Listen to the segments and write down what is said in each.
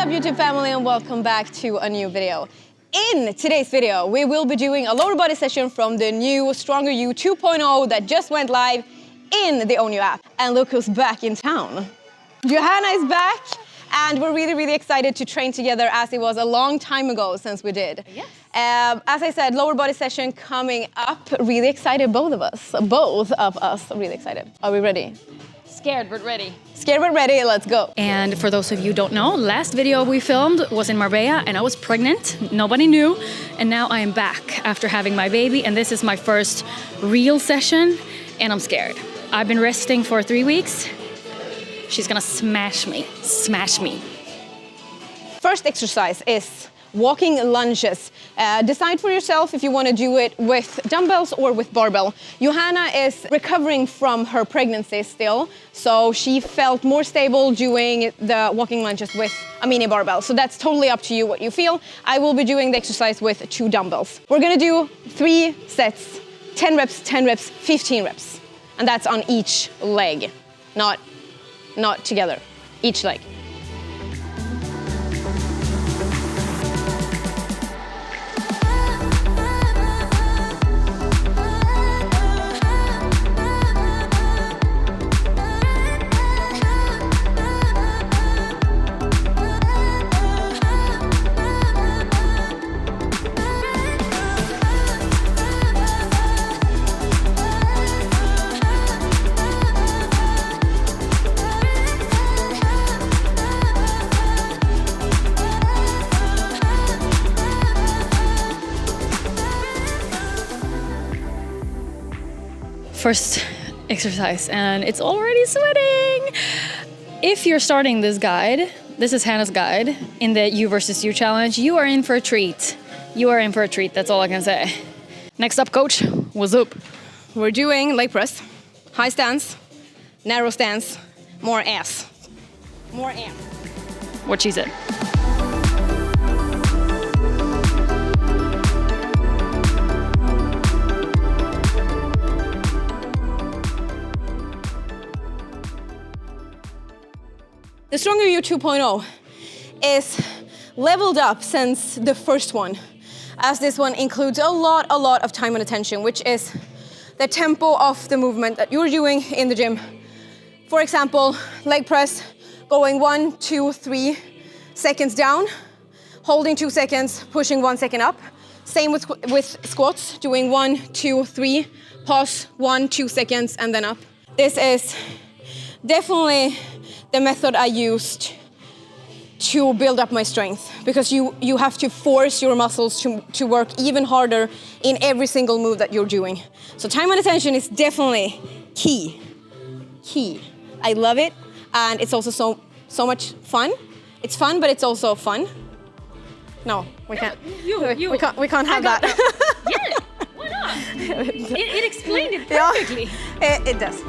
up, YouTube family, and welcome back to a new video. In today's video, we will be doing a lower body session from the new Stronger You 2.0 that just went live in the OWNU app. And look who's back in town. Johanna is back, and we're really excited to train together, as it was a long time ago since we did. Yes. As I said, lower body session coming up. Really excited, both of us, really excited. Are we ready? Scared but ready. Scared but ready, let's go. And for those of you who don't know, last video we filmed was in Marbella and I was pregnant, nobody knew. And now I am back after having my baby, and this is my first real session and I'm scared. I've been resting for 3 weeks. She's gonna smash me. First exercise is walking lunges. Decide for yourself if you want to do it with dumbbells or with barbell. Johanna is recovering from her pregnancy still, so she felt more stable doing the walking lunges with a mini barbell. So that's totally up to you what you feel. I will be doing the exercise with 2 dumbbells. We're gonna do 3 sets, 10 reps, 10 reps, 15 reps. And that's on each leg, not together, each leg. First exercise, and it's already sweating. If you're starting this guide, this is Hanna's guide in the U versus U challenge, you are in for a treat. You are in for a treat, that's all I can say. Next up, coach, what's up? We're doing leg press, high stance, narrow stance, more ass. More ass. What she said. The Stronger You 2.0 is leveled up since the first one, as this one includes a lot of time and attention, which is the tempo of the movement that you're doing in the gym. For example, leg press, going 1, 2, 3 seconds down, holding 2 seconds, pushing 1 second up. Same with squats, doing 1, 2, 3, pause, 1, 2 seconds, and then up. This is definitely the method I used to build up my strength, because you have to force your muscles to work even harder in every single move that you're doing. So time and attention is definitely key. I love it, and it's also so much fun. It's fun, but it's also fun. No, we can't. We can't have that. Yeah, why not? It explained it perfectly. Yeah, it does.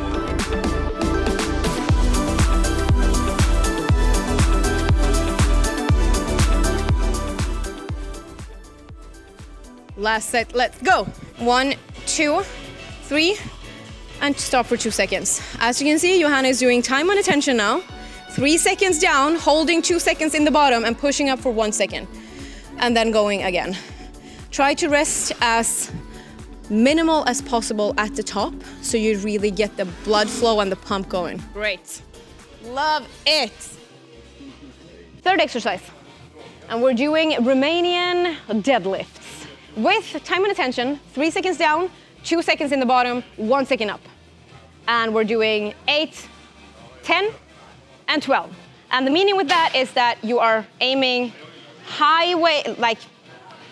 Last set, let's go. 1, 2, 3, and stop for 2 seconds. As you can see, Johanna is doing time and attention now. 3 seconds down, holding 2 seconds in the bottom and pushing up for 1 second. And then going again. Try to rest as minimal as possible at the top, so you really get the blood flow and the pump going. Great. Love it. Third exercise. And we're doing Romanian deadlifts. With time and attention, 3 seconds down, 2 seconds in the bottom, 1 second up. And we're doing 8, 10, and 12. And the meaning with that is that you are aiming high weight, like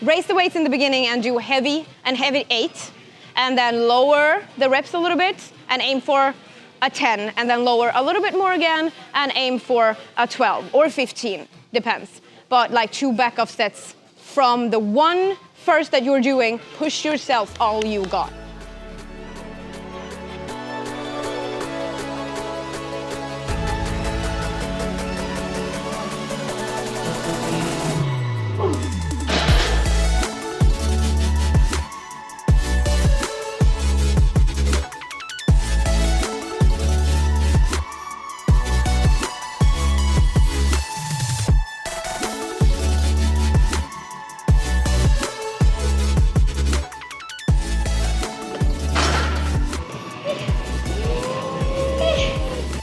raise the weights in the beginning and do heavy 8, and then lower the reps a little bit and aim for a 10, and then lower a little bit more again and aim for a 12 or 15, depends. But like 2 back-off sets from the one first that you're doing, push yourself all you got.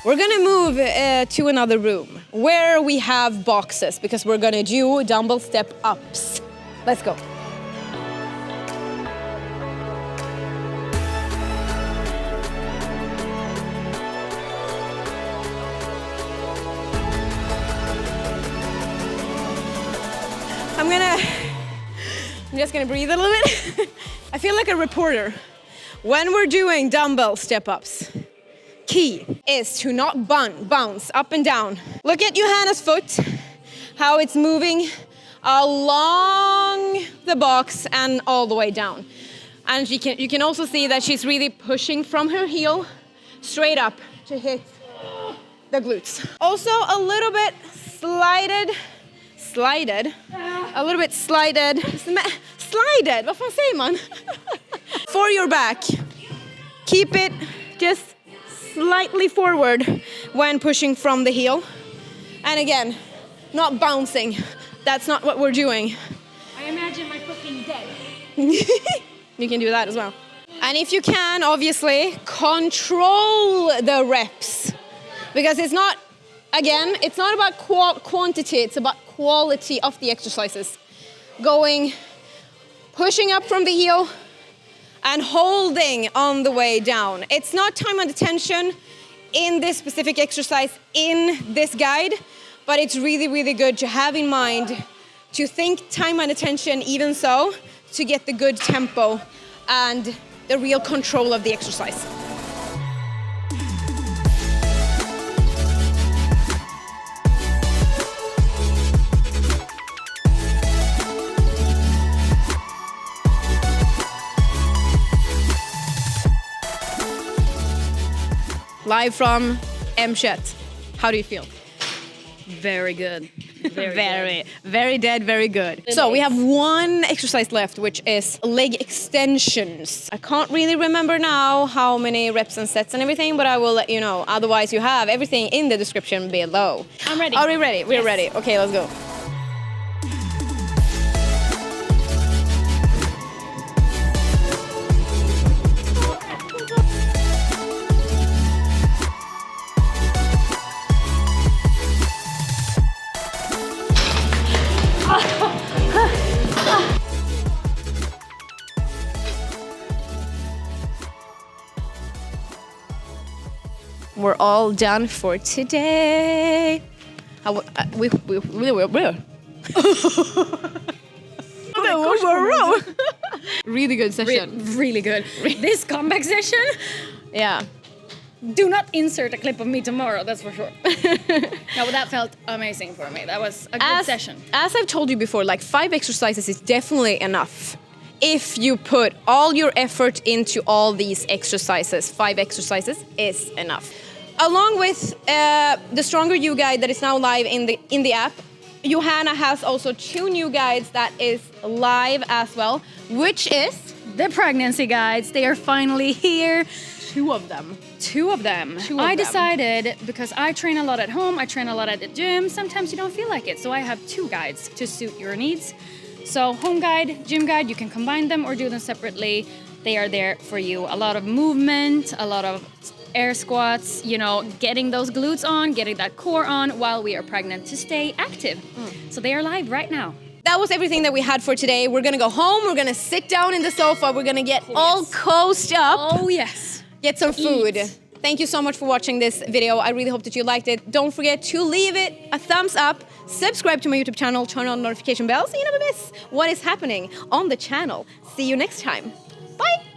We're gonna move to another room where we have boxes because we're gonna do dumbbell step ups. Let's go. I'm just gonna breathe a little bit. I feel like a reporter. When we're doing dumbbell step-ups, key is to not bounce up and down. Look at Johanna's foot, how it's moving along the box and all the way down. And you can also see that she's really pushing from her heel straight up to hit the glutes. Also a little bit slided, vad fan säger man? For your back. Keep it just slightly forward when pushing from the heel. And again, not bouncing. That's not what we're doing. I imagine my foot being dead. You can do that as well. And if you can, obviously, control the reps. Because it's not about quantity, it's about quality of the exercises. Pushing up from the heel and holding on the way down. It's not time and attention in this specific exercise in this guide, but it's really, really good to have in mind to think time and attention even so to get the good tempo and the real control of the exercise. Live from M-Chat. How do you feel? Very good. Very dead, very good. So we have one exercise left, which is leg extensions. I can't really remember now how many reps and sets and everything, but I will let you know. Otherwise, you have everything in the description below. I'm ready. Are we ready? We're Yes. ready. Okay, let's go. We're all done for today. Really good session. Really good. This comeback session, Yeah. do not insert a clip of me tomorrow, that's for sure. No, but that felt amazing for me. That was a good session. As I've told you before, like 5 exercises is definitely enough. If you put all your effort into all these exercises, 5 exercises is enough. Along with the Stronger You guide that is now live in the app, Johanna has also 2 new guides that is live as well, which is The pregnancy guides, they are finally here. 2 of them. Two of them. I decided, because I train a lot at home, I train a lot at the gym, sometimes you don't feel like it, so I have 2 guides to suit your needs. So home guide, gym guide, you can combine them or do them separately. They are there for you. A lot of movement, a lot of air squats, you know, getting those glutes on, getting that core on while we are pregnant to stay active. So they are live right now. That was everything that we had for today. We're gonna go home, we're gonna sit down in the sofa, we're gonna get all coasted up. Oh yes. Get some food. Thank you so much for watching this video. I really hope that you liked it. Don't forget to leave it a thumbs up, subscribe to my YouTube channel, turn on notification bells so you never miss what is happening on the channel. See you next time. Bye!